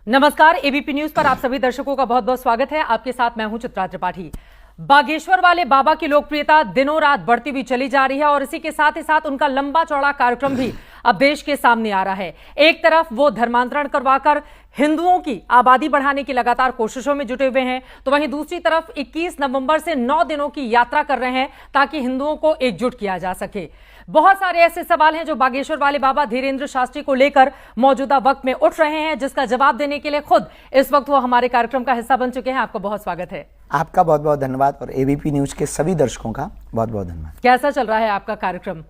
नमस्कार, ABP news पर आप सभी दर्शकों का बहुत बहुत स्वागत है। आपके साथ मैं हूं चित्रा त्रिपाठी। बागेश्वर वाले बाबा की लोकप्रियता दिनों रात बढ़ती हुई चली जा रही है और इसी के साथ ही साथ उनका लंबा चौड़ा कार्यक्रम भी अब देश के सामने आ रहा है। एक तरफ वो धर्मांतरण करवाकर हिंदुओं की आबादी बढ़ाने की लगातार कोशिशों में जुटे हुए हैं, तो वहीं दूसरी तरफ 21 नवंबर से 9 दिनों की यात्रा कर रहे हैं ताकि हिंदुओं को एकजुट किया जा सके। बहुत सारे ऐसे सवाल हैं जो बागेश्वर वाले बाबा धीरेन्द्र शास्त्री को लेकर मौजूदा वक्त में उठ रहे हैं, जिसका जवाब देने के लिए खुद इस वक्त वो हमारे कार्यक्रम का हिस्सा बन चुके हैं। आपका बहुत स्वागत है। आपका बहुत बहुत धन्यवाद और एबीपी न्यूज के सभी दर्शकों का बहुत बहुत धन्यवाद। कैसा चल रहा है आपका कार्यक्रम?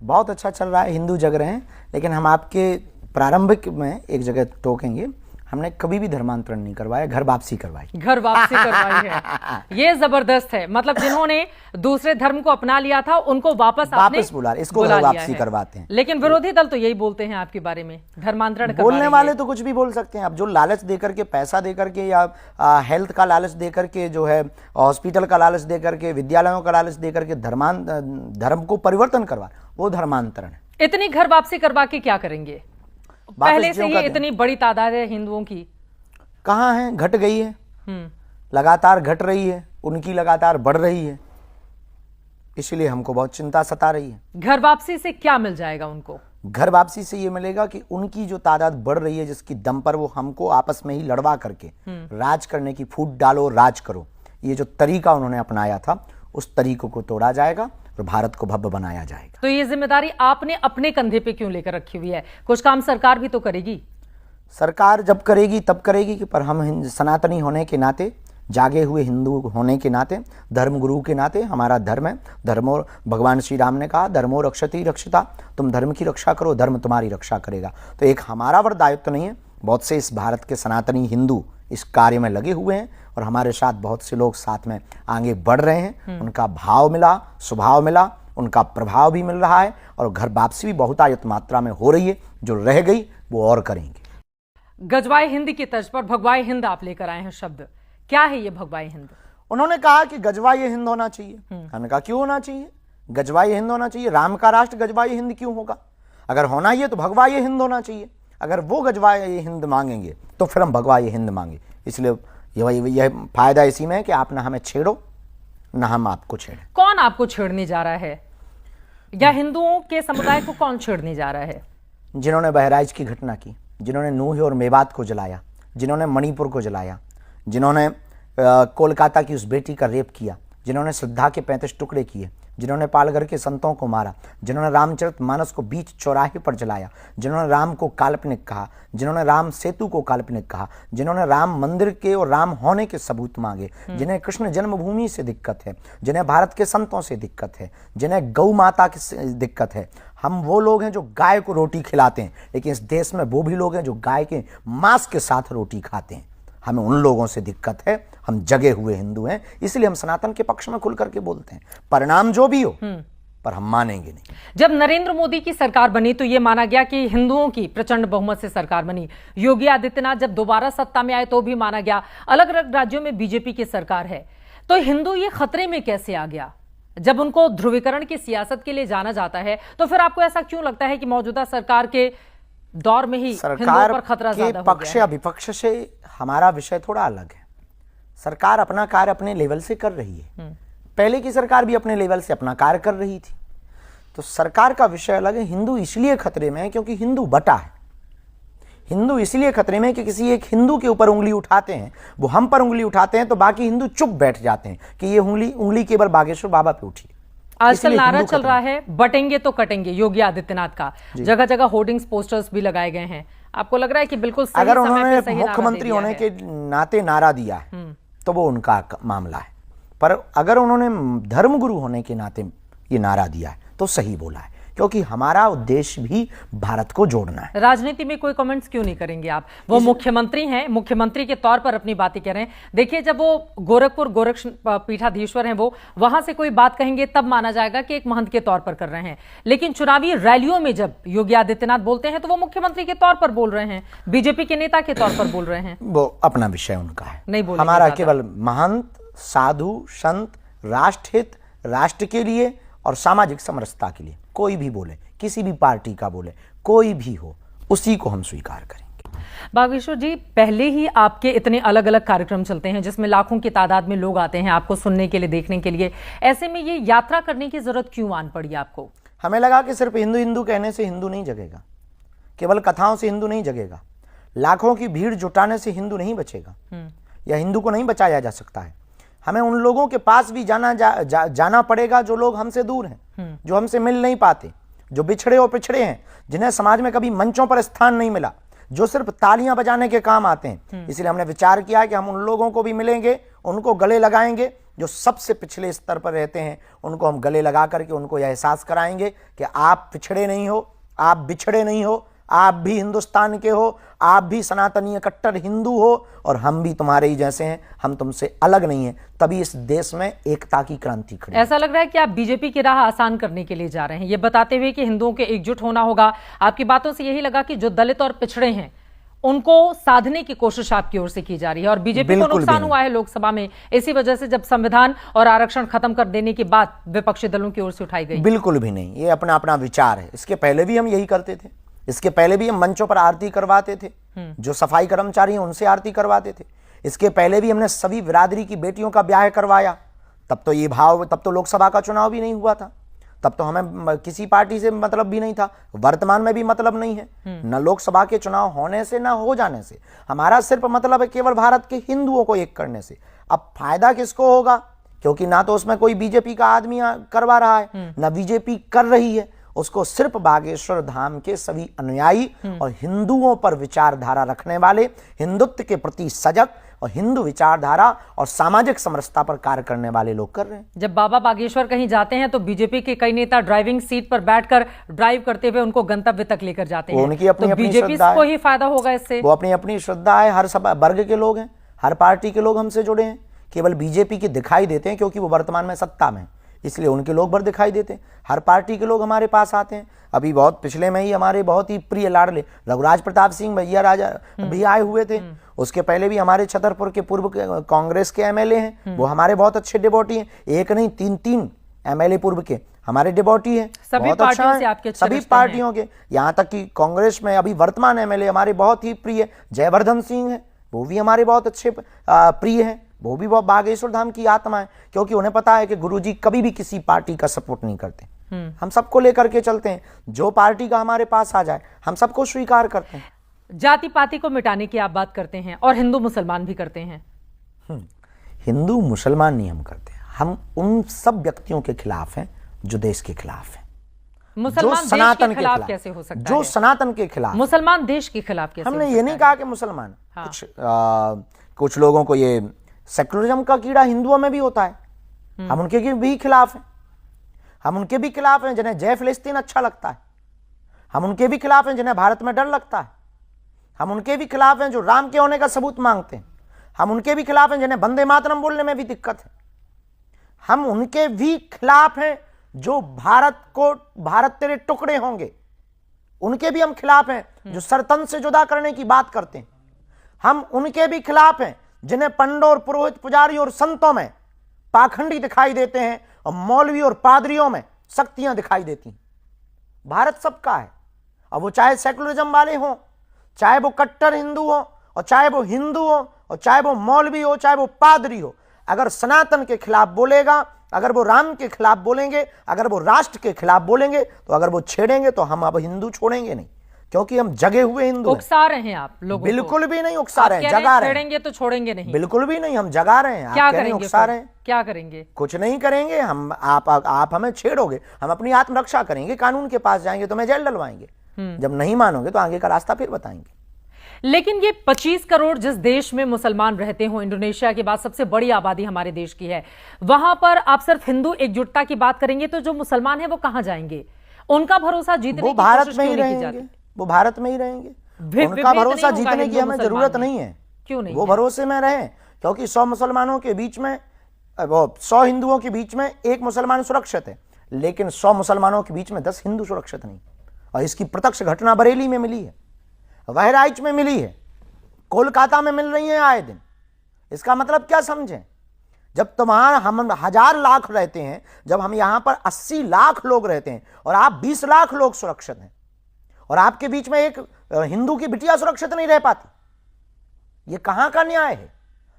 बहुत अच्छा चल रहा है। हिंदू जग रहे हैं, लेकिन हम आपके प्रारंभिक में एक जगह टोकेंगे, हमने कभी भी धर्मांतरण नहीं करवाया, घर वापसी करवाई। घर वापसी करवाई है, ये जबरदस्त है। मतलब जिन्होंने दूसरे धर्म को अपना लिया था उनको वापस बुला, इसको घर वापसी करवाते हैं। लेकिन विरोधी दल तो यही बोलते हैं आपके बारे में, धर्मांतरण बोलने वाले तो कुछ भी बोल सकते हैं। अब जो लालच देकर के, पैसा देकर के या हेल्थ का लालच देकर के, जो है हॉस्पिटल का लालच देकर के, विद्यालयों का लालच देकर के धर्म को परिवर्तन करवा, वो धर्मांतरण है। इतनी घर वापसी करवा के क्या करेंगे? पहले से ही इतनी बड़ी तादाद है हिंदुओं की, कहाँ है? घट गई है, लगातार घट रही है, उनकी लगातार बढ़ रही है, इसलिए हमको बहुत चिंता सता रही है। घर वापसी से क्या मिल जाएगा उनको? घर वापसी से ये मिलेगा कि उनकी जो तादाद बढ़ रही है, जिसकी दम पर वो हमको आपस में ही लड़वा करके राज करने की, फूट डालो राज करो, ये जो तरीका उन्होंने अपनाया था, उस तरीकों को तोड़ा जाएगा और भारत को भव्य बनाया जाएगा। तो ये जिम्मेदारी आपने अपने कंधे पे क्यों लेकर रखी हुई है? कुछ काम सरकार भी तो करेगी। सरकार जब करेगी तब करेगी कि, पर हम सनातनी होने के नाते, जागे हुए हिंदू होने के नाते, धर्मगुरु के नाते, हमारा धर्म है। धर्मो, भगवान श्री राम ने कहा धर्मो रक्षति रक्षिता, तुम धर्म की रक्षा करो, धर्म तुम्हारी रक्षा करेगा। तो एक हमारा वर्ग दायित्व नहीं है, बहुत से इस भारत के सनातनी हिंदू इस कार्य में लगे हुए हैं और हमारे साथ बहुत से लोग साथ में आगे बढ़ रहे हैं। उनका भाव मिला, स्वभाव मिला, उनका प्रभाव भी मिल रहा है और घर वापसी भी बहुतायत मात्रा में हो रही है। जो रह गई वो और करेंगे। गजवाए हिंद की तर्ज पर भगवाए हिंद आप लेकर आए हैं शब्द, क्या है ये भगवाए हिंद? उन्होंने कहा कि गजवाए हिंद होना चाहिए। हमने कहा क्यों होना चाहिए? गजवाए हिंद होना चाहिए। राम का राष्ट्र गजवाए हिंद क्यों होगा? अगर होना ही है तो भगवाए हिंद होना चाहिए। अगर वो गजवाए हिंद मांगेंगे तो फिर हम भगवाए हिंद मांगे। इसलिए यह फायदा इसी में है कि आप ना हमें छेड़ो ना हम आपको छेड़े। कौन आपको छेड़ने जा रहा है, या हिंदुओं के समुदाय को कौन छेड़ने जा रहा है? जिन्होंने बहराइच की घटना की, जिन्होंने नूह और मेवात को जलाया, जिन्होंने मणिपुर को जलाया, जिन्होंने कोलकाता की उस बेटी का रेप किया, जिन्होंने श्रद्धा के 35 टुकड़े किए, जिन्होंने पालघर के संतों को मारा, जिन्होंने रामचरितमानस को बीच चौराहे पर जलाया, जिन्होंने राम को काल्पनिक कहा, जिन्होंने राम सेतु को काल्पनिक कहा, जिन्होंने राम मंदिर के और राम होने के सबूत मांगे, जिन्हें कृष्ण जन्मभूमि से दिक्कत है, जिन्हें भारत के संतों से दिक्कत है, जिन्हें गौ माता की दिक्कत है। हम वो लोग हैं जो गाय को रोटी खिलाते हैं, लेकिन इस देश में वो भी लोग हैं जो गाय के मांस के साथ रोटी खाते हैं। हमें उन लोगों से दिक्कत है। हम जगे हुए हिंदू हैं, इसलिए हम सनातन के पक्ष में खुल करके बोलते हैं, परिणाम जो भी हो, पर हम मानेंगे नहीं। जब नरेंद्र मोदी की सरकार बनी तो यह माना गया कि हिंदुओं की प्रचंड बहुमत से सरकार बनी। योगी आदित्यनाथ जब दोबारा सत्ता में आए तो भी माना गया। अलग अलग राज्यों में बीजेपी की सरकार है, तो हिंदू ये खतरे में कैसे आ गया? जब उनको ध्रुवीकरण की सियासत के लिए जाना जाता है, तो फिर आपको ऐसा क्यों लगता है कि मौजूदा सरकार के दौर में ही सरकार पर खतरा ज्यादा हो के पक्ष या विपक्ष से हमारा विषय थोड़ा अलग है। सरकार अपना कार्य अपने लेवल से कर रही है। पहले की सरकार भी अपने लेवल से अपना कार्य कर रही थी, तो सरकार का विषय अलग है। हिंदू इसलिए खतरे में है क्योंकि हिंदू बटा है। हिंदू इसलिए खतरे में कि किसी एक हिंदू के ऊपर उंगली उठाते हैं, वो हम पर उंगली उठाते हैं, तो बाकी हिंदू चुप बैठ जाते हैं कि ये उंगली केवल बागेश्वर बाबा पे उठी। आजकल नारा चल रहा है बटेंगे तो कटेंगे, योगी आदित्यनाथ का। जगह जगह होर्डिंग्स, पोस्टर्स भी लगाए गए हैं। आपको लग रहा है कि बिल्कुल सही अगर समय उन्होंने पे सही मुख्यमंत्री होने के नाते नारा दिया है तो वो उनका मामला है, पर अगर उन्होंने धर्मगुरु होने के नाते ये नारा दिया है तो सही बोला है, क्योंकि हमारा उद्देश्य भी भारत को जोड़ना है। राजनीति में कोई कमेंट्स क्यों नहीं करेंगे आप? वो मुख्यमंत्री हैं, मुख्यमंत्री के तौर पर अपनी बातें कह रहे हैं। देखिए, जब वो गोरखपुर गोरक्ष पीठाधीश्वर हैं, वो वहां से कोई बात कहेंगे तब माना जाएगा कि एक महंत के तौर पर कर रहे हैं। लेकिन चुनावी रैलियों में जब योगी आदित्यनाथ बोलते हैं तो वो मुख्यमंत्री के तौर पर बोल रहे हैं, बीजेपी के नेता के तौर पर बोल रहे हैं। वो अपना विषय उनका है, नहीं बोल। हमारा केवल महंत, साधु, संत, राष्ट्रहित, राष्ट्र के लिए और सामाजिक समरसता के लिए कोई भी बोले, किसी भी पार्टी का बोले, कोई भी हो, उसी को हम स्वीकार करेंगे। बागेश्वर जी, पहले ही आपके इतने अलग अलग कार्यक्रम चलते हैं जिसमें लाखों की तादाद में लोग आते हैं आपको सुनने के लिए, देखने के लिए। ऐसे में ये यात्रा करने की जरूरत क्यों आन पड़ी आपको? हमें लगा कि सिर्फ हिंदू हिंदू कहने से हिंदू नहीं जगेगा, केवल कथाओं से हिंदू नहीं जगेगा, लाखों की भीड़ जुटाने से हिंदू नहीं बचेगा, या हिंदू को नहीं बचाया जा सकता है। हमें उन लोगों के पास भी जाना पड़ेगा जो लोग हमसे दूर हैं, जो हमसे मिल नहीं पाते, जो बिछड़े और पिछड़े हैं, जिन्हें समाज में कभी मंचों पर स्थान नहीं मिला, जो सिर्फ तालियां बजाने के काम आते हैं। इसलिए हमने विचार किया कि हम उन लोगों को भी मिलेंगे, उनको गले लगाएंगे जो सबसे पिछले स्तर पर रहते हैं, उनको हम गले लगा करके उनको यह एहसास कराएंगे कि आप पिछड़े नहीं हो, आप बिछड़े नहीं हो, आप भी हिंदुस्तान के हो, आप भी सनातनीय कट्टर हिंदू हो, और हम भी तुम्हारे ही जैसे हैं, हम तुमसे अलग नहीं हैं। तभी इस देश में एकता की क्रांति खड़ी। ऐसा लग रहा है कि आप बीजेपी की राह आसान करने के लिए जा रहे हैं, ये बताते हुए कि हिंदुओं के एकजुट होना होगा। आपकी बातों से यही लगा कि जो दलित और पिछड़े हैं उनको साधने की कोशिश आपकी ओर से की जा रही है, और बीजेपी को नुकसान हुआ है लोकसभा में इसी वजह से, जब संविधान और आरक्षण खत्म कर देने की बात विपक्षी दलों की ओर से उठाई गई। बिल्कुल भी नहीं, ये अपना अपना विचार है। इसके पहले भी हम यही करते थे, इसके पहले भी हम मंचों पर आरती करवाते थे, जो सफाई कर्मचारी हैं उनसे आरती करवाते थे। इसके पहले भी हमने सभी बिरादरी की बेटियों का ब्याह करवाया। तब तो लोकसभा का चुनाव भी नहीं हुआ था, तब तो हमें किसी पार्टी से मतलब भी नहीं था, वर्तमान में भी मतलब नहीं है, न लोकसभा के चुनाव होने से न हो जाने से। हमारा सिर्फ मतलब है केवल भारत के हिंदुओं को एक करने से। अब फायदा किसको होगा, क्योंकि ना तो उसमें कोई बीजेपी का आदमी करवा रहा है, ना बीजेपी कर रही है। उसको सिर्फ बागेश्वर धाम के सभी अनुयायी और हिंदुओं पर विचारधारा रखने वाले, हिंदुत्व के प्रति सजग और हिंदू विचारधारा और सामाजिक समरसता पर कार्य करने वाले लोग कर रहे हैं। जब बाबा बागेश्वर कहीं जाते हैं तो बीजेपी के कई नेता ड्राइविंग सीट पर बैठकर ड्राइव करते हुए उनको गंतव्य तक लेकर जाते हैं। उनकी अपनी बीजेपी को ही फायदा होगा इससे। वो अपनी अपनी श्रद्धा है, हर सब वर्ग के लोग हैं, हर पार्टी के लोग हमसे जुड़े हैं। केवल बीजेपी के दिखाई देते हैं क्योंकि वो वर्तमान में सत्ता में, इसलिए उनके लोग भर दिखाई देते हैं। हर पार्टी के लोग हमारे पास आते हैं। अभी बहुत पिछले में ही हमारे बहुत ही प्रिय लाडले रघुराज प्रताप सिंह भैया राजा भी आए हुए थे। उसके पहले भी हमारे छतरपुर के पूर्व कांग्रेस के एमएलए हैं, वो हमारे बहुत अच्छे डिवोटी हैं। एक नहीं, तीन एमएलए पूर्व के हमारे डिवोटी हैं, बहुत अच्छा है, सभी पार्टियों के। यहाँ तक कि कांग्रेस में अभी वर्तमान एमएलए हमारे बहुत ही प्रिय जयवर्धन सिंह है, वो भी हमारे बहुत अच्छे प्रिय हैं। वो भी बहुत बागेश्वर धाम की आत्मा है, क्योंकि उन्हें पता है कि गुरुजी कभी भी किसी पार्टी का सपोर्ट नहीं करते। हम सबको लेकर के चलते हैं, जो पार्टी का हमारे पास आ जाए हम सबको स्वीकार करते हैं। जाति पाति को मिटाने की आप बात करते हैं और हिंदू मुसलमान भी करते हैं। हिंदू मुसलमान नहीं हम करते, हम उन सब व्यक्तियों के खिलाफ हैं जो देश के खिलाफ हैं। मुसलमान सनातन के खिलाफ कैसे हो सकता है? जो सनातन के खिलाफ, मुसलमान देश के खिलाफ कैसे? हमने ये नहीं कहा कि मुसलमान, कुछ लोगों को ये सेकुलरिज्म का कीड़ा हिंदुओं में भी होता है, हम उनके भी खिलाफ हैं। हम उनके भी खिलाफ हैं जिन्हें जय फिलिस्तीन अच्छा लगता है, हम उनके भी खिलाफ हैं जिन्हें भारत में डर लगता है, हम उनके भी खिलाफ हैं जो राम के होने का सबूत मांगते हैं, हम उनके भी खिलाफ हैं जिन्हें वंदे मातरम बोलने में भी दिक्कत है, हम उनके भी खिलाफ हैं जो भारत तेरे टुकड़े होंगे, उनके भी हम खिलाफ हैं जो सरतन से जुदा करने की बात करते हैं, हम उनके भी खिलाफ हैं जिन्हें पंडों और पुरोहित पुजारी और संतों में पाखंडी दिखाई देते हैं और मौलवी और पादरियों में शक्तियां दिखाई देती हैं। भारत सबका है, अब वो चाहे सेकुलरिज्म वाले हों, चाहे वो कट्टर हिंदू हो, और चाहे वो हिंदू हो, और चाहे वो मौलवी हो, चाहे वो पादरी हो। अगर सनातन के खिलाफ बोलेगा, अगर वो राम के खिलाफ बोलेंगे, अगर वो राष्ट्र के खिलाफ बोलेंगे, तो अगर वो छेड़ेंगे तो हम अब हिंदू छोड़ेंगे नहीं, क्योंकि हम जगे हुए हिंदू। उकसा रहे हैं आप लोगों को? बिल्कुल भी नहीं उकसा रहे हैं, जगा रहे हैं। छेड़ेंगे तो छोड़ेंगे नहीं? बिल्कुल भी नहीं, हम जगा रहे हैं। क्या करेंगे? उकसा रहे हैं? क्या करेंगे? कुछ नहीं करेंगे हम। आप हमें छेड़ोगे, हम अपनी आत्मरक्षा करेंगे, कानून के पास जाएंगे, तुम्हें जेल डलवाएंगे। जब नहीं मानोगे तो आगे का रास्ता फिर बताएंगे। लेकिन ये 25 करोड़ जिस देश में मुसलमान रहते हो, इंडोनेशिया के बाद सबसे बड़ी आबादी हमारे देश की है, वहां पर आप सिर्फ हिंदू एकजुटता की बात करेंगे तो जो मुसलमान है वो कहां जाएंगे? उनका भरोसा जीतने की कोशिश क्यों नहीं की जाती? वो भारत में ही रहेंगे। उनका भरोसा जीतने की हमें जरूरत नहीं है। क्यों नहीं? वो भरोसे में रहें, क्योंकि 100 मुसलमानों के बीच में, 100 हिंदुओं के बीच में 1 मुसलमान सुरक्षित है, लेकिन 100 मुसलमानों के बीच में 10 हिंदू सुरक्षित नहीं। और इसकी प्रत्यक्ष घटना बरेली में मिली है, बहराइच में मिली है, कोलकाता में मिल रही है आए दिन। इसका मतलब क्या समझें? जब तुम्हारा हम 1000 लाख रहते हैं, जब हम यहां पर 80 लाख लोग रहते हैं और आप 20 लाख लोग सुरक्षित हैं, और आपके बीच में एक हिंदू की बिटिया सुरक्षित नहीं रह पाती, ये कहाँ का न्याय है?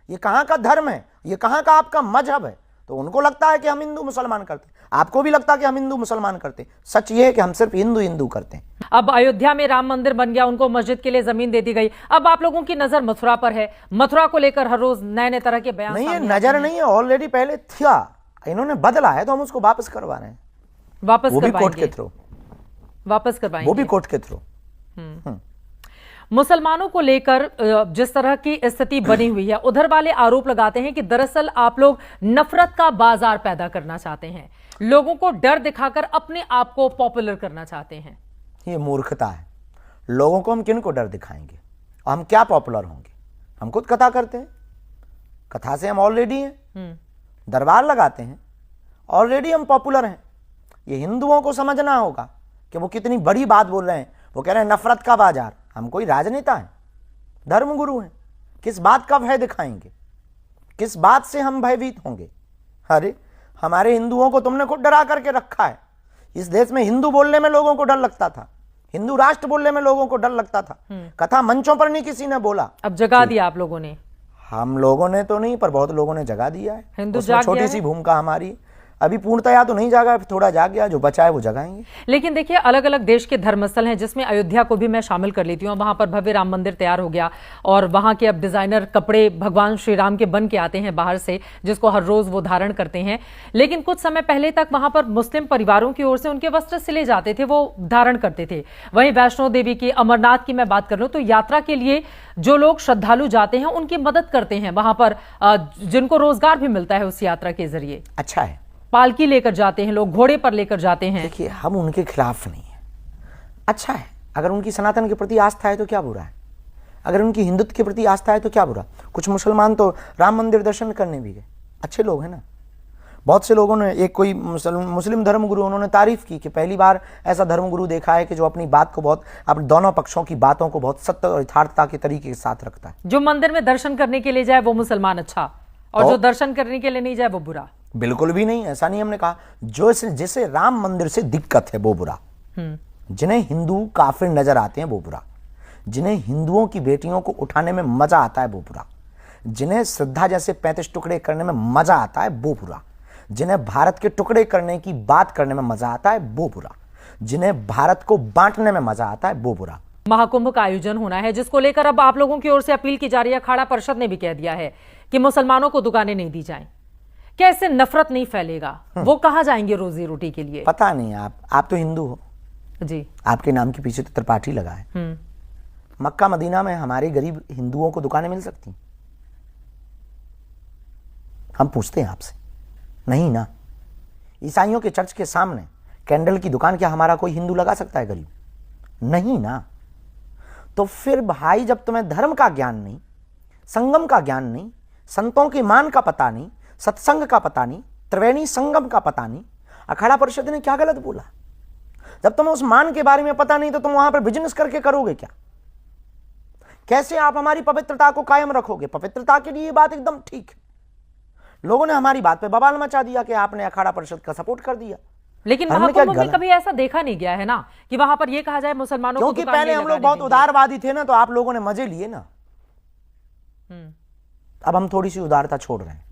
ये कहाँ का धर्म है? ये कहाँ का आपका मजहब है? तो उनको लगता है कि हम हिंदू मुसलमान करते हैं, आपको भी लगता है कि हम हिंदू मुसलमान करते हैं। सच ये है कि हम सिर्फ हिंदू हिंदू करते हैं। अब अयोध्या में राम मंदिर बन गया, उनको मस्जिद के लिए जमीन दे दी गई। अब आप लोगों की नजर मथुरा पर है। मथुरा को लेकर हर रोज नए नए तरह के बयान नहीं, ये सामने आते नजर हैं। नहीं है, ऑलरेडी पहले था, इन्होंने बदला है तो हम उसको वापस करवा रहे हैं, वापस वो भी कोर्ट करवाएंगे, के थ्रू, वापस करवाएंगे, वो भी कोर्ट के थ्रू। मुसलमानों को लेकर जिस तरह की स्थिति बनी हुई है, उधर वाले आरोप लगाते हैं कि दरअसल आप लोग नफरत का बाजार पैदा करना चाहते हैं, लोगों को डर दिखाकर अपने आप को पॉपुलर करना चाहते हैं। ये मूर्खता है। लोगों को हम किन को डर दिखाएंगे और हम क्या पॉपुलर होंगे? हम खुद कथा करते हैं, कथा से हम ऑलरेडी हैं, दरबार लगाते हैं, ऑलरेडी हम पॉपुलर हैं। ये हिंदुओं को समझना होगा कि वो कितनी बड़ी बात बोल रहे हैं। वो कह रहे हैं नफरत का बाजार। हम कोई राजनेता हैं, धर्मगुरु हैं, किस बात का भय दिखाएंगे? किस बात से हम भयभीत होंगे? अरे हमारे हिंदुओं को तुमने खुद डरा करके रखा है। इस देश में हिंदू बोलने में लोगों को डर लगता था, हिंदू राष्ट्र बोलने में लोगों को डर लगता था। कथा मंचों पर नहीं किसी ने बोला, अब जगा दिया आप लोगों ने। हम लोगों ने तो नहीं, पर बहुत लोगों ने जगा दिया है। हिंदू उसमें जाग गया छोटी है। सी भूमिका हमारी। अभी पूर्णतया तो नहीं जागा, थोड़ा जाग गया, जो बचा है वो जगाएंगे। लेकिन देखिए, अलग अलग देश के धर्मस्थल हैं, जिसमें अयोध्या को भी मैं शामिल कर लेती हूँ। वहां पर भव्य राम मंदिर तैयार हो गया और वहां के अब डिजाइनर कपड़े भगवान श्री राम के बन के आते हैं बाहर से, जिसको हर रोज वो धारण करते हैं। लेकिन कुछ समय पहले तक वहां पर मुस्लिम परिवारों की ओर से उनके वस्त्र सिले जाते थे, वो धारण करते थे। वहीं वैष्णो देवी की, अमरनाथ की मैं बात कर लूं तो यात्रा के लिए जो लोग श्रद्धालु जाते हैं उनकी मदद करते हैं वहां पर, जिनको रोजगार भी मिलता है उस यात्रा के जरिए। अच्छा है, पालकी लेकर जाते हैं लोग, घोड़े पर लेकर जाते हैं। देखिए हम उनके खिलाफ नहीं है, अच्छा है। अगर उनकी सनातन के प्रति आस्था है तो क्या बुरा है? अगर उनकी हिंदुत्व के प्रति आस्था है तो क्या बुरा? कुछ मुसलमान तो राम मंदिर दर्शन करने भी गए, अच्छे लोग हैं ना। बहुत से लोगों ने, एक कोई मुस्लिम धर्मगुरु, उन्होंने तारीफ की कि पहली बार ऐसा धर्मगुरु देखा है कि जो अपनी बात को बहुत, अपने दोनों पक्षों की बातों को बहुत सत्य और यथार्थता के तरीके के साथ रखता है। जो मंदिर में दर्शन करने के लिए जाए वो मुसलमान अच्छा, और जो दर्शन करने के लिए नहीं जाए वो बुरा। बिल्कुल भी नहीं, ऐसा नहीं हमने कहा। जो जिसे राम मंदिर से दिक्कत है वो बुरा, जिन्हें हिंदू काफिर नजर आते हैं वो बुरा, जिन्हें हिंदुओं की बेटियों को उठाने में मजा आता है वो बुरा, जिन्हें श्रद्धा जैसे 35 टुकड़े करने में मजा आता है वो बुरा, जिन्हें भारत के टुकड़े करने की बात करने में मजा आता है वो बुरा, जिन्हें भारत को बांटने में मजा आता है वो बुरा। महाकुंभ का आयोजन होना है, जिसको लेकर अब आप लोगों की ओर से अपील की जा रही है। अखाड़ा परिषद ने भी कह दिया है कि मुसलमानों को दुकानें नहीं दी जाएं। क्या इससे नफरत नहीं फैलेगा? वो कहां जाएंगे रोजी रोटी के लिए? पता नहीं, आप तो हिंदू हो जी, आपके नाम के पीछे तो त्रिपाठी लगा है। मक्का मदीना में हमारे गरीब हिंदुओं को दुकानें मिल सकती? हम पूछते हैं आपसे, नहीं ना। ईसाइयों के चर्च के सामने कैंडल की दुकान क्या हमारा कोई हिंदू लगा सकता है गरीब? नहीं ना। तो फिर भाई, जब तुम्हें धर्म का ज्ञान नहीं, संगम का ज्ञान नहीं, संतों के मान का पता नहीं, सत्संग का पता नहीं, त्रिवेणी संगम का पता नहीं, अखाड़ा परिषद ने क्या गलत बोला? जब तुम्हें उस मान के बारे में पता नहीं तो तुम वहां पर बिजनेस करके करोगे क्या? कैसे आप हमारी पवित्रता को कायम रखोगे? पवित्रता के लिए ये बात एकदम ठीक है। लोगों ने हमारी बात पे बवाल मचा दिया कि आपने अखाड़ा परिषद का सपोर्ट कर दिया। लेकिन महाकुंभ में कभी ऐसा देखा नहीं गया है ना कि वहां पर यह कहा जाए मुसलमानों को, क्योंकि पहले हम लोग बहुत उदारवादी थे ना, तो आप लोगों ने मजे लिए ना। अब हम थोड़ी सी उदारता छोड़ रहे हैं।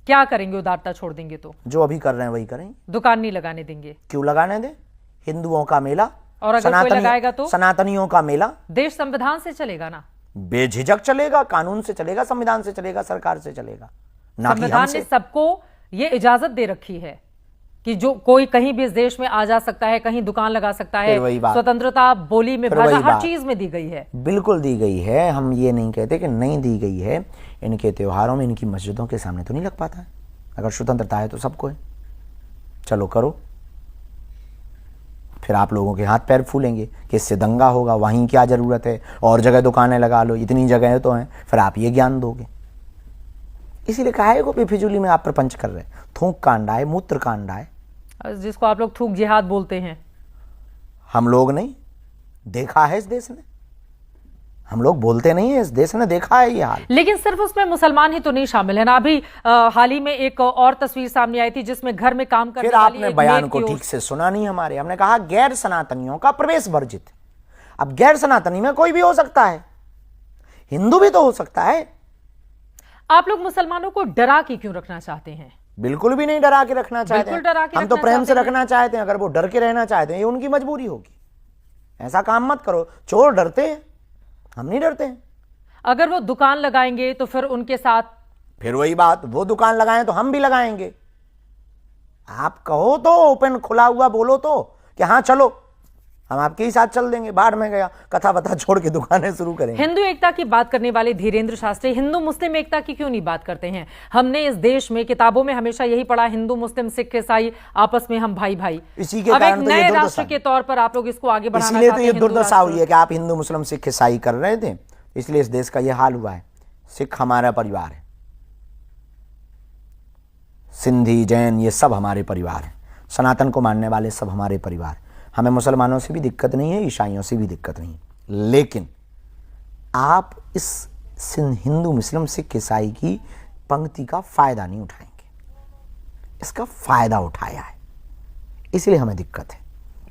क्या करेंगे? उदारता छोड़ देंगे तो जो अभी कर रहे हैं वही करेंगे। दुकान नहीं लगाने देंगे। क्यों लगाने दे? हिंदुओं का मेला, और अगर कोई लगाएगा तो सनातनियों का मेला। देश संविधान से चलेगा ना, बेझिझक चलेगा, कानून से चलेगा, संविधान से चलेगा, सरकार से चलेगा ना। संविधान ने सबको ये इजाजत दे रखी है कि जो कोई कहीं भी इस देश में आ जा सकता है, कहीं दुकान लगा सकता है। स्वतंत्रता, बोली में भाषा, हर चीज में दी गई है। बिल्कुल दी गई है। हम ये नहीं कहते कि नहीं दी गई है। इनके त्योहारों में, इनकी मस्जिदों के सामने तो नहीं लग पाता है। अगर स्वतंत्रता है तो सबको है, चलो करो। फिर आप लोगों के हाथ पैर फूलेंगे कि इससे दंगा होगा, वहीं क्या जरूरत है, और जगह दुकानें लगा लो, इतनी जगह तो हैं। फिर आप ये ज्ञान दोगे। इसीलिए काहे को बेफिजूली में आप प्रपंच कर रहे हैं। थूक कांड आए, मूत्र कांड आए, जिसको आप लोग थूक जिहाद बोलते हैं। हम लोग नहीं देखा है इस देश ने, हम लोग बोलते नहीं है, इस देश ने देखा है ये हाल। लेकिन सिर्फ उसमें मुसलमान ही तो नहीं शामिल है ना। अभी हाल ही में एक और तस्वीर सामने आई थी जिसमें घर में काम करने फिर वाली आपने बयान को ठीक से सुना नहीं हमारे। हमने कहा गैर सनातनियों का प्रवेश वर्जित। अब गैर सनातनी में कोई भी हो सकता है। हिंदू भी तो हो सकता है। आप लोग मुसलमानों को डरा के क्यों रखना चाहते हैं? बिल्कुल भी नहीं डरा के रखना चाहते बिल्कुल डरा हैं, के हम तो रखना प्रेम से चाहते हैं। रखना चाहते हैं। अगर वो डर के रहना चाहते हैं, ये उनकी मजबूरी होगी। ऐसा काम मत करो। चोर डरते हैं, हम नहीं डरते हैं। अगर वो दुकान लगाएंगे तो फिर उनके साथ फिर वही बात, वो दुकान लगाएं तो हम भी लगाएंगे। आप कहो तो ओपन खुला हुआ बोलो तो कि हाँ चलो, हम आपके ही साथ चल देंगे। बाढ़ में गया, कथा बता छोड़ के दुकानें शुरू करेंगे। हिंदू एकता की बात करने वाले धीरेंद्र शास्त्री हिंदू मुस्लिम एकता की क्यों नहीं बात करते हैं? हमने इस देश में किताबों में हमेशा यही पढ़ा, हिंदू मुस्लिम सिख ईसाई आपस में हम भाई भाई। इसी के अब एक कारण तो ये नए दुर्दशा राष्ट्र के तौर पर आप लोग इसको आगे बढ़ाना इसलिए तो चाहते ये हैं, हिंदू दुर्दशा राष्ट्र। हुई है कि आप हिंदू मुस्लिम सिख ईसाई कर रहे थे, इसलिए इस देश का ये हाल हुआ है। सिख हमारा परिवार है, सिंधी जैन ये सब हमारे परिवार हैं, सनातन को मानने वाले सब हमारे परिवार। हमें मुसलमानों से भी दिक्कत नहीं है, ईसाइयों से भी दिक्कत नहीं है। लेकिन आप इस हिंदू मुस्लिम सिख ईसाई की पंक्ति का फायदा नहीं उठाएंगे। इसका फायदा उठाया है, इसलिए हमें दिक्कत है।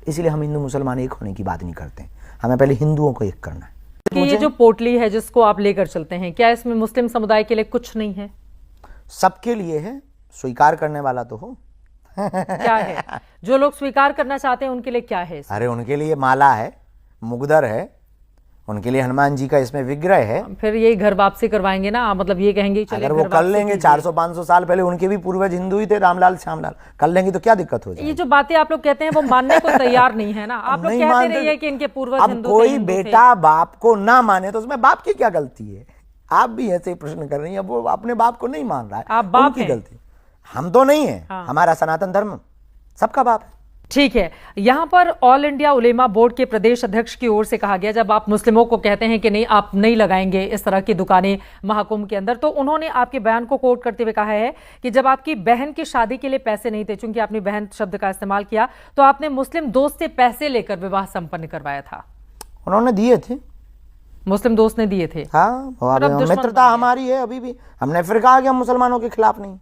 इसलिए हम हिंदू मुसलमान एक होने की बात नहीं करते। हमें पहले हिंदुओं को एक करना है। कि ये जो पोटली है जिसको आप लेकर चलते हैं, क्या इसमें मुस्लिम समुदाय के लिए कुछ नहीं है? सबके लिए है, स्वीकार करने वाला तो हो। क्या है जो लोग स्वीकार करना चाहते हैं उनके लिए क्या है? अरे उनके लिए माला है, मुगदर है, उनके लिए हनुमान जी का इसमें विग्रह है। फिर यही घर वापसी करवाएंगे ना, मतलब ये कहेंगे चलिए अगर वो घर कर वापसी लेंगे, कीजिए। 400-500 साल पहले उनके भी पूर्वज हिंदू ही थे, रामलाल श्यामलाल, कर लेंगे तो क्या दिक्कत हो जाएगी? ये जो बातें आप लोग कहते हैं वो मानने को तैयार नहीं है ना। आप लोग नहीं कहते मानते। रहिए कि इनके पूर्वज अब हिंदू थे, कोई हिंदू थे। बेटा बाप को ना माने तो उसमें बाप की क्या गलती है? आप भी ऐसे ही प्रश्न कर रही हैं। अब वो अपने बाप को नहीं मान रहा है, आप बाप उनकी हैं। गलती। हम तो नहीं है, हाँ। हमारा सनातन धर्म सबका बाप है। ठीक है, यहां पर ऑल इंडिया उलेमा बोर्ड के प्रदेश अध्यक्ष की ओर से कहा गया, जब आप मुस्लिमों को कहते हैं कि नहीं आप नहीं लगाएंगे इस तरह की दुकानें महाकुंभ के अंदर, तो उन्होंने आपके बयान को कोट करते हुए कहा है कि जब आपकी बहन की शादी के लिए पैसे नहीं थे, चूंकि आपने बहन शब्द का इस्तेमाल किया, तो आपने मुस्लिम दोस्त से पैसे लेकर विवाह संपन्न करवाया था। उन्होंने दिए थे, मुस्लिम दोस्त ने दिए थे। हाँ। और अब दुश्मन मित्रता बन गए। हमारी है अभी भी। हमने फिर कहा कि हम मुसलमानों के खिलाफ नहीं,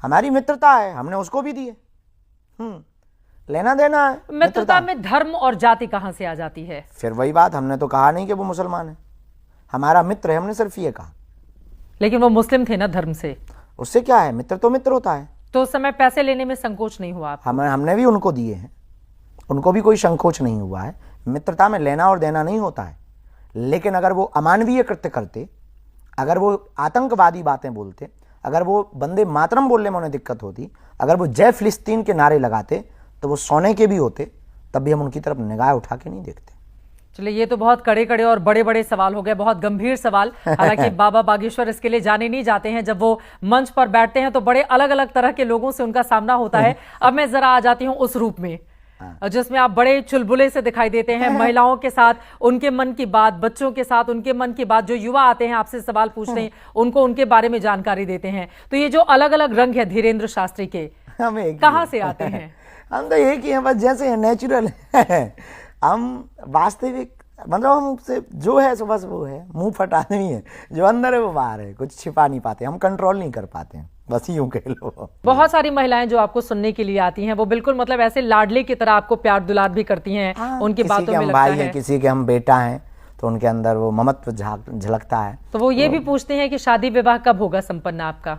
हमारी मित्रता है, हमने उसको भी दिए। लेना देना है मित्रता में धर्म और जाति कहां से आ जाती है? फिर वही बात, हमने तो कहा नहीं कि वो मुसलमान है, हमारा मित्र है, हमने सिर्फ ये कहा। लेकिन वो मुस्लिम थे ना धर्म से, उससे क्या है, मित्र तो मित्र होता है। तो उस समय पैसे लेने में संकोच नहीं हुआ आपको? हमने भी उनको दिए हैं, उनको भी कोई संकोच नहीं हुआ है। मित्रता में लेना और देना नहीं होता है। लेकिन अगर वो अमानवीय कृत्य करते, अगर वो आतंकवादी बातें बोलते, अगर वो वंदे मातरम बोलने में उन्हें दिक्कत होती, अगर वो जय फिलिस्तीन के नारे लगाते, तो वो सोने के भी होते, तब भी हम उनकी तरफ निगाह उठा के नहीं देखते। चलिए, ये तो बहुत कड़े कड़े और बड़े बड़े सवाल हो गए, बहुत गंभीर सवाल। हालांकि बाबा बागेश्वर इसके लिए जाने नहीं जाते हैं। जब वो मंच पर बैठते हैं तो बड़े अलग अलग तरह के लोगों से उनका सामना होता है। अब मैं जरा आ जाती हूँ उस रूप में जिसमें आप बड़े चुलबुले से दिखाई देते हैं, महिलाओं के साथ उनके मन की बात, बच्चों के साथ उनके मन की बात, जो युवा आते हैं आपसे सवाल पूछते हैं उनको उनके बारे में जानकारी देते हैं। तो ये जो अलग अलग रंग है धीरेंद्र शास्त्री के, कहाँ से आते हैं? हम तो एक ही हैं, बस जैसे नेचुरल है। हम वास्तविक, मतलब हमसे जो है सो बस वो है, मुंह फटा आदमी है, जो अंदर है वो बाहर है, कुछ छिपा नहीं पाते, हम कंट्रोल नहीं कर पाते हैं, बस यूं कह लो। बहुत सारी महिलाएं जो आपको सुनने के लिए आती हैं वो बिल्कुल मतलब ऐसे लाडले की तरह आपको प्यार दुलार भी करती हैं। उनकी बातों में लगता भाई है हैं, किसी के हम बेटा हैं, तो उनके अंदर वो ममत्व झलकता है। तो वो ये भी पूछते हैं कि शादी विवाह कब होगा संपन्न आपका?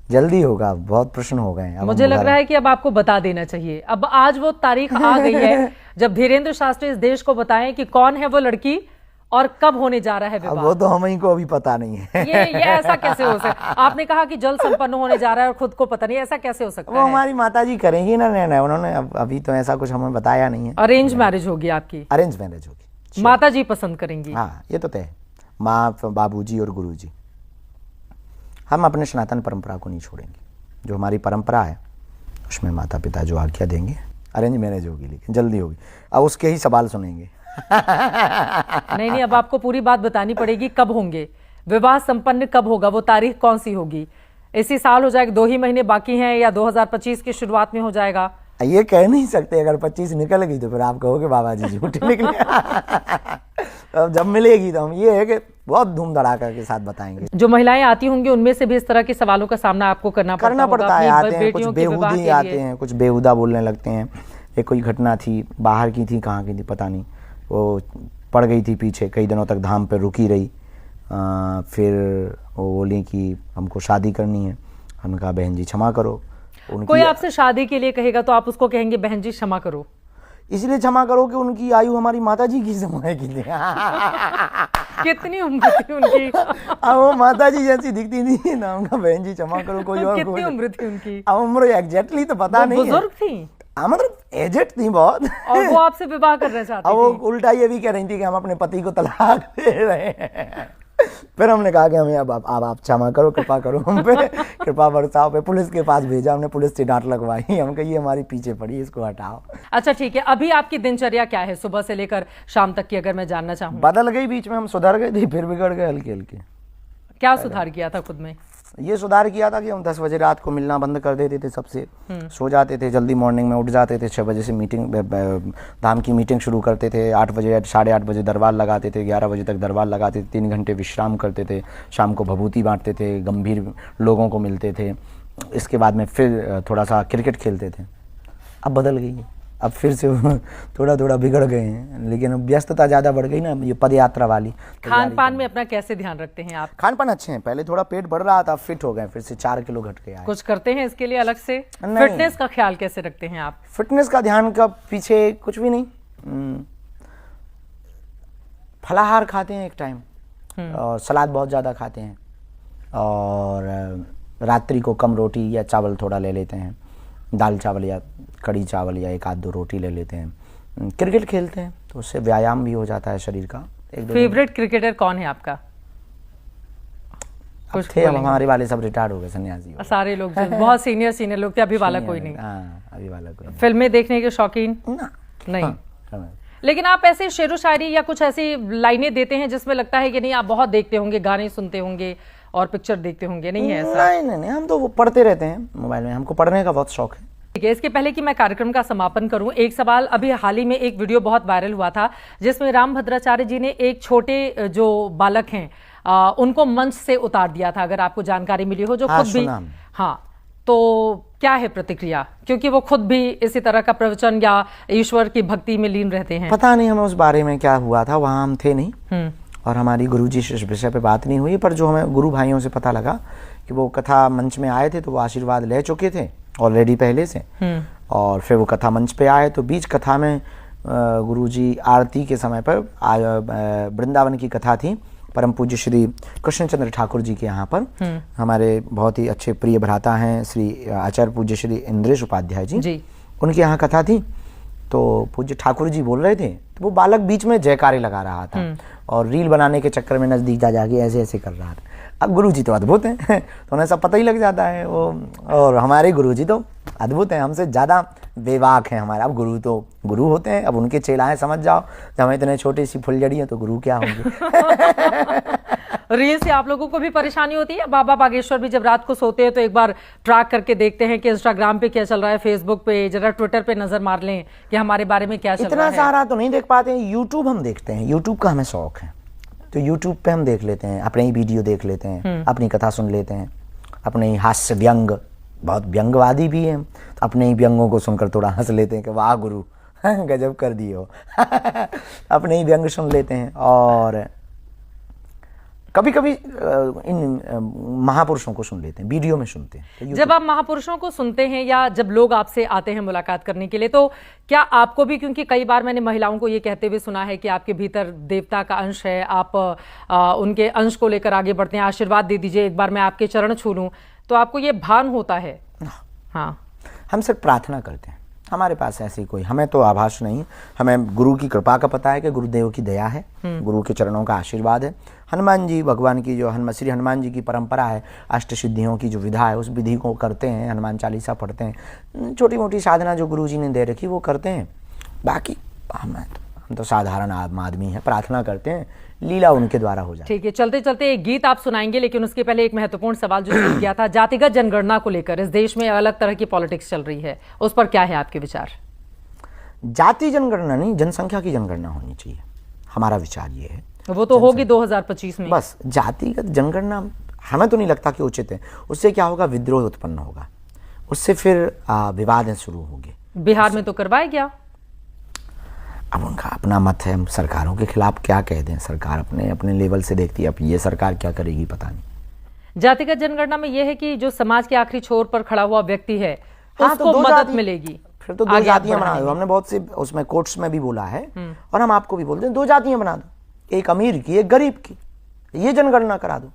जल्दी होगा, बहुत प्रश्न हो गए। मुझे लग रहा है कि अब आपको बता देना चाहिए। अब आज वो तारीख आ गई है जब धीरेंद्र शास्त्री इस देश को बताएं कि कौन है वो लड़की और कब होने जा रहा है विवाह। वो तो हम ही को अभी पता नहीं है। ये ऐसा कैसे हो सकता है? आपने कहा कि जल्द संपन्न होने जा रहा है और खुद को पता नहीं, ऐसा कैसे हो सकता वो है? हमारी माताजी करेंगी ना निर्णय, उन्होंने अभी तो ऐसा कुछ हमें बताया नहीं है। अरेंज मैरिज होगी आपकी? अरेंज मैरिज होगी, माता जी पसंद करेंगी? हाँ, ये तो तय है, माँ, बाबूजी और गुरुजी। हम अपने सनातन परंपरा को नहीं छोड़ेंगे। जो हमारी परंपरा है उसमें माता पिता जो आज्ञा देंगे, अरेंज मैरिज होगी, लेकिन जल्दी होगी। अब उसके ही सवाल सुनेंगे। नहीं, अब आपको पूरी बात बतानी पड़ेगी। कब होंगे विवाह संपन्न, कब होगा, वो तारीख कौन सी होगी? इसी साल हो जाएगा, 2 ही महीने बाकी हैं, या 2025 की शुरुआत में हो जाएगा? ये कह नहीं सकते। अगर 25 निकल गई तो फिर आप कहोगे बाबा जी झूठी निकले। अब जब मिलेगी तो हम ये है कि बहुत धूम धड़ाका के साथ बताएंगे। जो महिलाएं आती होंगी उनमें से भी इस तरह के सवालों का सामना आपको करना पड़ता है। अपनी आते हैं, कुछ बेटियों के विवाह बेहुदी के आते लिए। हैं, कुछ बेहुदा बोलने लगते हैं। एक कोई घटना थी, बाहर की थी, कहाँ की थी पता नहीं, वो पड़ गई थी पीछे, कई दिनों तक धाम पे रुकी रही, फिर वो बोली कि हमको शादी करनी है। हमने कहा बहन जी क्षमा करो। कोई आपसे शादी के लिए कहेगा तो आप उसको कहेंगे बहन जी क्षमा करो? इसलिए क्षमा करो कि उनकी आयु हमारी माता जी की समय की थी। कितनी उम्र थी उनकी? अब वो माता जी जैसी दिखती थी ना, उनका बहन जी क्षमा करो कोई और। कितनी उम्र थी उनकी? अब उम्र एग्जैक्टली तो पता नहीं है। बुजुर्ग थी? मतलब एजेड थी बहुत। और वो आपसे विवाह करना चाहती अब वो थी? उल्टा ये भी कह रही थी कि हम अपने पति को तलाक दे रहे हैं। फिर हमने कहा कि हमें अब आप क्षमा करो, कृपा करो हम पे, कृपा बरसाओ पे। पुलिस के पास भेजा हमने, पुलिस से डांट लगवाई। हम कही ये हमारी पीछे पड़ी, इसको हटाओ। अच्छा ठीक है, अभी आपकी दिनचर्या क्या है सुबह से लेकर शाम तक की, अगर मैं जानना चाहूँ? बदल गई, बीच में हम सुधर गए थे, फिर बिगड़ गए हल्के हल्के। क्या सुधार किया था खुद में? ये सुधार किया था कि हम 10 बजे रात को मिलना बंद कर देते थे सबसे, सो जाते थे, जल्दी मॉर्निंग में उठ जाते थे। 6 बजे से मीटिंग, धाम की मीटिंग शुरू करते थे। 8 बजे 8:30 बजे दरबार लगाते थे, 11 बजे तक दरबार लगाते थे। 3 घंटे विश्राम करते थे, शाम को भभूति बांटते थे, गंभीर लोगों को मिलते थे। इसके बाद में फिर थोड़ा सा क्रिकेट खेलते थे। अब बदल गई है, अब फिर से थोड़ा थोड़ा बिगड़ गए हैं, लेकिन अब व्यस्तता ज़्यादा बढ़ गई ना, ये पद यात्रा वाली। खान पान में अपना कैसे ध्यान रखते हैं आप? खान पान अच्छे हैं, पहले थोड़ा पेट बढ़ रहा था, फिट हो गए, फिर से 4 किलो घट गया है। कुछ करते हैं इसके लिए अलग से? नहीं। फिटनेस का ख्याल कैसे रखते हैं आप? फिटनेस का ध्यान का पीछे कुछ भी नहीं। फलाहार खाते हैं एक टाइम, और सलाद बहुत ज़्यादा खाते हैं, और रात्रि को कम रोटी या चावल थोड़ा ले लेते हैं, दाल चावल या कड़ी चावल या 1-2 रोटी ले लेते हैं। क्रिकेट खेलते हैं तो उससे व्यायाम भी हो जाता है शरीर का। फेवरेट क्रिकेटर कौन है आपका? कुछ थे, हमारे वाले सब रिटायर्ड हो गए, सन्यासी हो गए। सारे लोग जो बहुत सीनियर लोग थे, अभी वाला कोई नहीं? हाँ, अभी वाला कोई नहीं। फिल्में देखने के शौकीन? नहीं। हाँ। लेकिन आप ऐसे शेरो शायरी या कुछ ऐसी लाइनें देते हैं जिसमें लगता है कि नहीं आप बहुत देखते होंगे, गाने सुनते होंगे और पिक्चर देखते होंगे, नहीं है ऐसा? नहीं, हम तो वो पढ़ते रहते हैं मोबाइल में, हमको पढ़ने का बहुत शौक है। ठीक है, इसके पहले कि मैं कार्यक्रम का समापन करूं, एक सवाल। अभी हाल ही में एक वीडियो बहुत वायरल हुआ था जिसमें रामभद्राचार्य जी ने एक छोटे जो बालक हैं उनको मंच से उतार दिया था, अगर आपको जानकारी मिली हो, जो खुद भी। हाँ, तो क्या है प्रतिक्रिया? क्योंकि वो खुद भी इसी तरह का प्रवचन या ईश्वर की भक्ति में लीन रहते हैं। पता नहीं हमें उस बारे में क्या हुआ था, वहाँ हम थे नहीं, और हमारी गुरुजी से इस विषय पे बात नहीं हुई। पर जो हमें गुरु भाइयों से पता लगा कि वो कथा मंच में आए थे, तो वो आशीर्वाद ले चुके थे ऑलरेडी पहले से, और फिर वो कथा मंच पे आए तो बीच कथा में गुरुजी आरती के समय पर वृंदावन की कथा थी, परम पूज्य श्री कृष्णचंद्र ठाकुर जी के यहाँ पर, हमारे बहुत ही अच्छे प्रिय भ्राता हैं श्री आचार्य पूज्य श्री इंद्रेश उपाध्याय जी, उनके यहाँ कथा थी। तो पूज्य ठाकुर जी बोल रहे थे, तो वो बालक बीच में जयकारे लगा रहा था और रील बनाने के चक्कर में नजदीक जा जाके ऐसे ऐसे कर रहा था। अब गुरुजी तो अद्भुत हैं तो उन्हें सब पता ही लग जाता है वो, और हमारे गुरुजी तो अद्भुत हैं, हमसे ज़्यादा बेबाक हैं हमारे। अब गुरु तो गुरु होते हैं, अब उनके चेला हैं, समझ जाओ। जब हम इतने छोटी सी फुलझड़ी हैं तो गुरु क्या होंगे। रील से आप लोगों को भी परेशानी होती है? बाबा बागेश्वर भी जब रात को सोते हैं तो एक बार ट्रैक करके देखते हैं कि इंस्टाग्राम पे क्या चल रहा है, फेसबुक पे, जरा ट्विटर पे नजर मार लें कि हमारे बारे में क्या चल रहा है। इतना सारा तो नहीं देख पाते हैं, यूट्यूब हम देखते हैं, यूट्यूब का हमें शौक है, तो यूट्यूब पे हम देख लेते हैं, अपने ही वीडियो देख लेते हैं, अपनी कथा सुन लेते हैं, अपने ही हास्य व्यंग, बहुत व्यंगवादी भी हैं, तो अपने ही व्यंगों को सुनकर थोड़ा हंस लेते हैं कि वाह गुरु गजब कर दिए हो। अपने ही व्यंग सुन लेते हैं, और कभी कभी इन महापुरुषों को सुन लेते हैं, वीडियो में सुनते हैं। जब आप महापुरुषों को सुनते हैं या जब लोग आपसे आते हैं मुलाकात करने के लिए, तो क्या आपको भी, क्योंकि कई बार मैंने महिलाओं को ये कहते हुए सुना है कि आपके भीतर देवता का अंश है, आप उनके अंश को लेकर आगे बढ़ते हैं, आशीर्वाद दे दीजिए, एक बार मैं आपके चरण छू लूं, तो आपको ये भान होता है? हाँ, हम सिर्फ प्रार्थना करते हैं, हमारे पास ऐसी कोई, हमें तो आभास नहीं, हमें गुरु की कृपा का पता है कि गुरुदेव की दया है, गुरु के चरणों का आशीर्वाद है। हनुमान जी भगवान की जो श्री हनुमान जी की परंपरा है, अष्ट सिद्धियों की जो विधा है, उस विधि को करते हैं, हनुमान चालीसा पढ़ते हैं, छोटी मोटी साधना जो गुरु जी ने दे रखी वो करते हैं। बाकी हम तो साधारण आदमी हैं, प्रार्थना करते हैं, लीला उनके द्वारा हो जाए। ठीक है, चलते चलते एक गीत आप सुनाएंगे, लेकिन उसके पहले एक महत्वपूर्ण सवाल जो शुरू किया था, जातिगत जनगणना को लेकर इस देश में अलग तरह की पॉलिटिक्स चल रही है, उस पर क्या है आपके विचार? जाति जनगणना नहीं, जनसंख्या की जनगणना होनी चाहिए, हमारा विचार ये है। वो तो होगी 2025 में। बस जातिगत जनगणना हमें तो नहीं लगता कि उचित है, उससे क्या होगा, विद्रोह उत्पन्न होगा, उससे फिर विवाद शुरू होंगे। बिहार में तो करवाया गया। अब उनका अपना मत है, हम सरकारों के खिलाफ क्या कह दें, सरकार अपने अपने लेवल से देखती है, अब ये सरकार क्या करेगी पता नहीं। जातिगत जनगणना में यह है कि जो समाज के आखिरी छोर पर खड़ा हुआ व्यक्ति है हाँ, उसको तो मदद मिलेगी। फिर तो दो जातियां बना दो, हमने बहुत से उसमें कोर्ट्स में भी बोला है और हम आपको भी बोलते हैं, 2 जातियां बना दो, एक अमीर की एक गरीब की, ये जनगणना करा दो,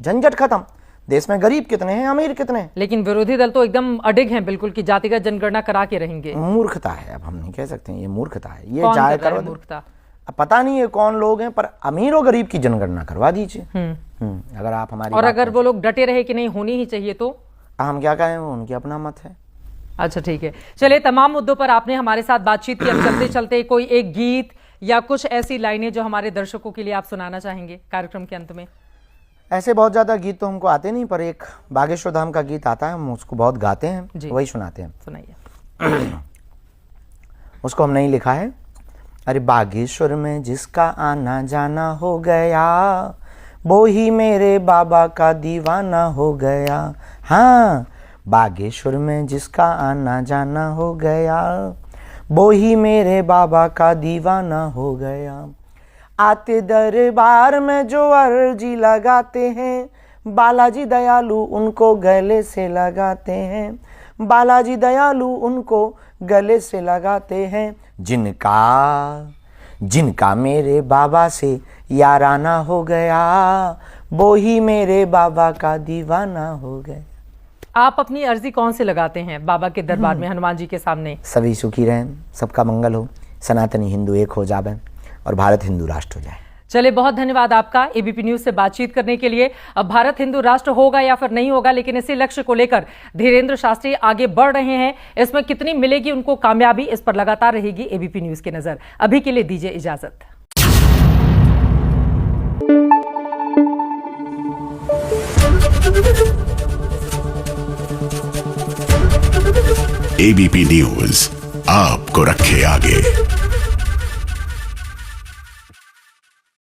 झंझट खत्म। देश में गरीब कितने हैं, अमीर कितने हैं। लेकिन विरोधी दल तो एकदम अडिग हैं बिल्कुल कि जातिगत जनगणना करा के रहेंगे। मूर्खता है, अब हम नहीं कह सकते हैं, ये मूर्खता है, ये कौन चाहे कर रहा है करो मूर्खता? अब पता नहीं है कौन लोग हैं, पर अमीर और गरीब की जनगणना करवा दीजिए। अगर आप हमारी और अगर वो लोग डटे रहे कि नहीं होनी ही चाहिए तो हम क्या कहें, उनकी अपना मत है। अच्छा ठीक है, चलिए तमाम मुद्दों पर आपने हमारे साथ बातचीत की। अब चलते चलते कोई एक गीत या कुछ ऐसी लाइनें जो हमारे दर्शकों के लिए आप सुनाना चाहेंगे कार्यक्रम के अंत में? ऐसे बहुत ज़्यादा गीत तो हमको आते नहीं, पर एक बागेश्वर धाम का गीत आता है, हम उसको बहुत गाते हैं, वही सुनाते हैं। सुनाइए। उसको हम नहीं लिखा है। अरे बागेश्वर में जिसका आना जाना हो गया, वो ही मेरे बाबा का दीवाना हो गया। हाँ, बागेश्वर में जिसका आना जाना हो गया, वो ही मेरे बाबा का दीवाना हो गया। आते दरबार में जो अर्जी लगाते हैं, बालाजी दयालु उनको गले से लगाते हैं, बालाजी दयालु उनको गले से लगाते हैं। जिनका मेरे बाबा से याराना हो गया, वो ही मेरे बाबा का दीवाना हो गया। आप अपनी अर्जी कौन से लगाते हैं बाबा के दरबार में, हनुमान जी के सामने? सभी सुखी रहें, सबका मंगल हो, सनातनी हिंदू एक हो जावे और भारत हिंदू राष्ट्र हो जाए। चलिए, बहुत धन्यवाद आपका एबीपी न्यूज से बातचीत करने के लिए। अब भारत हिंदू राष्ट्र होगा या फिर नहीं होगा, लेकिन इसी लक्ष्य को लेकर धीरेन्द्र शास्त्री आगे बढ़ रहे हैं। इसमें कितनी मिलेगी उनको कामयाबी, इस पर लगातार रहेगी एबीपी न्यूज की नजर। अभी के लिए दीजिए इजाजत। एबीपी न्यूज आपको रखे आगे।